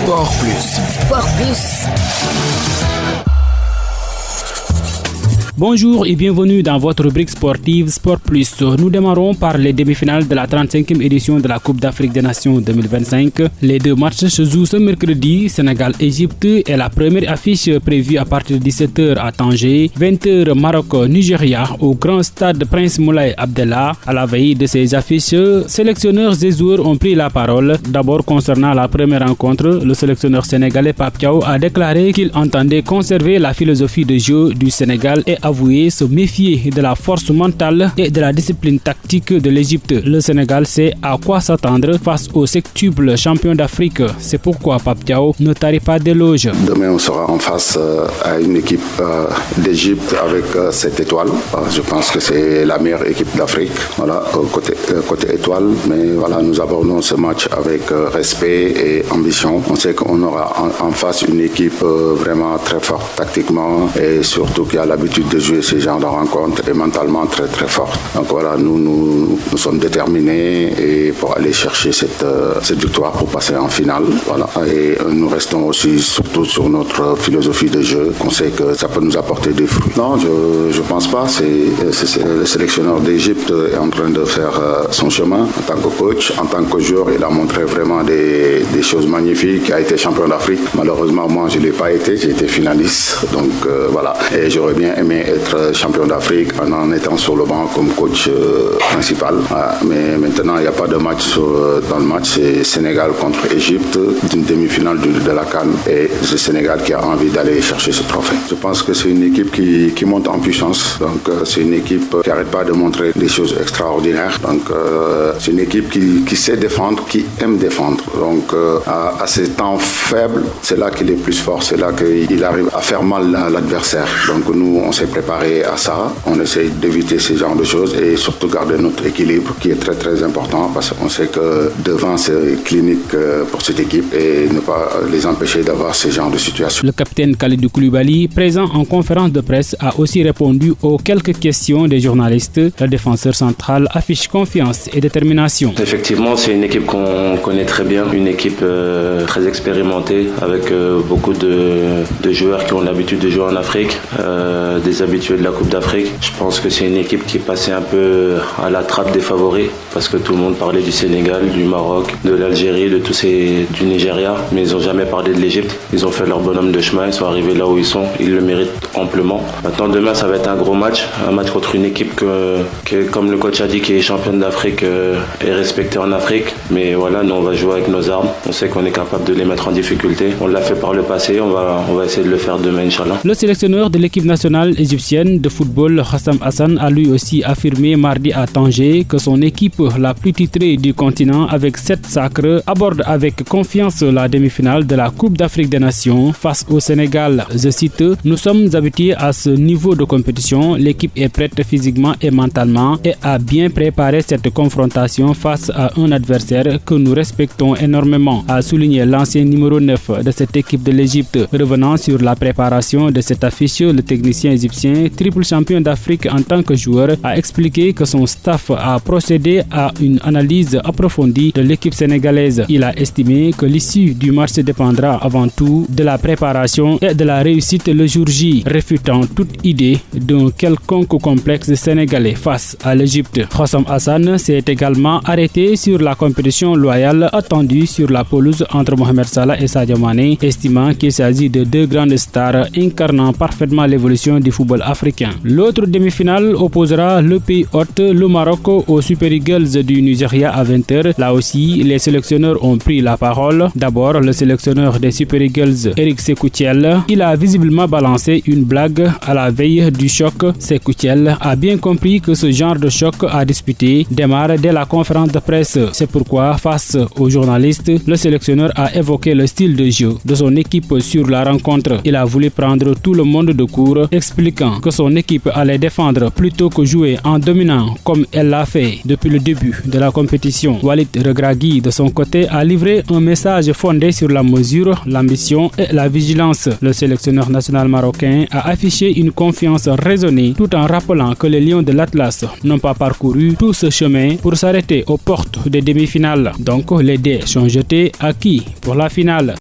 Sport Plus. Sport Plus. Bonjour et bienvenue dans votre rubrique sportive Sport Plus. Nous démarrons par les demi-finales de la 35e édition de la Coupe d'Afrique des Nations 2025. Les deux matchs se jouent ce mercredi. Sénégal-Égypte est la première affiche prévue à partir de 17h à Tanger. 20h Maroc-Nigeria au grand stade Prince Moulay Abdellah. À la veille de ces affiches, sélectionneurs et joueurs ont pris la parole. D'abord concernant la première rencontre, le sélectionneur sénégalais Pape Thiaw a déclaré qu'il entendait conserver la philosophie de jeu du Sénégal et avoué se méfier de la force mentale et de la discipline tactique de l'Égypte. Le Sénégal sait à quoi s'attendre face au septuple champion d'Afrique. C'est pourquoi Pape Thiaw ne tarit pas d'éloges. Demain, on sera en face à une équipe d'Égypte avec 7 étoiles. Je pense que c'est la meilleure équipe d'Afrique. Voilà, côté étoile. Mais voilà, nous abordons ce match avec respect et ambition. On sait qu'on aura en face une équipe vraiment très forte tactiquement et surtout qui a l'habitude de jouer ce genre de rencontres et mentalement très très fort. Donc voilà, nous sommes déterminés et pour aller chercher cette victoire pour passer en finale. Voilà. Et nous restons aussi surtout sur notre philosophie de jeu, qu'on sait que ça peut nous apporter des fruits. Non, je pense pas. C'est le sélectionneur d'Égypte est en train de faire son chemin en tant que coach, en tant que joueur. Il a montré vraiment des choses magnifiques. Il a été champion d'Afrique. Malheureusement, moi, je l'ai pas été. J'ai été finaliste. Donc voilà. Et j'aurais bien aimé être champion d'Afrique en étant sur le banc comme coach principal. Mais maintenant, il n'y a pas de match dans le match. C'est Sénégal contre Égypte, une demi-finale de la CAN. Et c'est le Sénégal qui a envie d'aller chercher ce trophée. Je pense que c'est une équipe qui monte en puissance. Donc c'est une équipe qui n'arrête pas de montrer des choses extraordinaires. Donc c'est une équipe qui sait défendre, qui aime défendre. Donc à ces temps faibles, c'est là qu'il est plus fort. C'est là qu'il arrive à faire mal à l'adversaire. Donc nous, on s'est préparé à ça. On essaye d'éviter ce genre de choses et surtout garder notre équilibre qui est très très important parce qu'on sait que devant c'est clinique pour cette équipe et ne pas les empêcher d'avoir ce genre de situation. Le capitaine Kalidou Koulibaly, présent en conférence de presse, a aussi répondu aux quelques questions des journalistes. Le défenseur central affiche confiance et détermination. Effectivement, c'est une équipe qu'on connaît très bien, une équipe très expérimentée avec beaucoup de joueurs qui ont l'habitude de jouer en Afrique. Des habitués de la Coupe d'Afrique. Je pense que c'est une équipe qui est passée un peu à la trappe des favoris parce que tout le monde parlait du Sénégal, du Maroc, de l'Algérie, du Nigeria, mais ils n'ont jamais parlé de l'Égypte. Ils ont fait leur bonhomme de chemin, ils sont arrivés là où ils sont, ils le méritent amplement. Maintenant, demain, ça va être un gros match, un match contre une équipe que comme le coach a dit, qui est championne d'Afrique et respectée en Afrique. Mais voilà, nous, on va jouer avec nos armes. On sait qu'on est capable de les mettre en difficulté. On l'a fait par le passé, on va essayer de le faire demain, Inch'Allah. Le sélectionneur de l'équipe nationale égyptienne de football, Hassam Hassan, a lui aussi affirmé mardi à Tanger que son équipe, la plus titrée du continent avec 7 sacres, aborde avec confiance la demi-finale de la Coupe d'Afrique des Nations face au Sénégal. Je cite: « Nous sommes habitués à ce niveau de compétition. L'équipe est prête physiquement et mentalement et a bien préparé cette confrontation face à un adversaire que nous respectons énormément », a souligné l'ancien numéro 9 de cette équipe de l'Égypte. Revenant sur la préparation de cette affiche, le technicien égyptien, triple champion d'Afrique en tant que joueur, a expliqué que son staff a procédé à une analyse approfondie de l'équipe sénégalaise. Il a estimé que l'issue du match dépendra avant tout de la préparation et de la réussite le jour J, réfutant toute idée d'un quelconque complexe sénégalais face à l'Égypte. Hassam Hassan s'est également arrêté sur la compétition loyale attendue sur la pelouse entre Mohamed Salah et Sadio Mané, estimant qu'il s'agit de deux grandes stars incarnant parfaitement l'évolution du football africain. L'autre demi-finale opposera le pays hôte, le Maroc, aux Super Eagles du Nigeria à 20h. Là aussi, les sélectionneurs ont pris la parole. D'abord, le sélectionneur des Super Eagles, Eric Sekouetiel, il a visiblement balancé une blague à la veille du choc. Sekouetiel a bien compris que ce genre de choc à disputer démarre dès la conférence de presse. C'est pourquoi, face aux journalistes, le sélectionneur a évoqué le style de jeu de son équipe sur la rencontre. Il a voulu prendre tout le monde de court, expliquant que son équipe allait défendre plutôt que jouer en dominant comme elle l'a fait depuis le début de la compétition. Walid Regragui, de son côté, a livré un message fondé sur la mesure, l'ambition et la vigilance. Le sélectionneur national marocain a affiché une confiance raisonnée tout en rappelant que les Lions de l'Atlas n'ont pas parcouru tout ce chemin pour s'arrêter aux portes des demi-finales. Donc les dés sont jetés à qui pour la finale?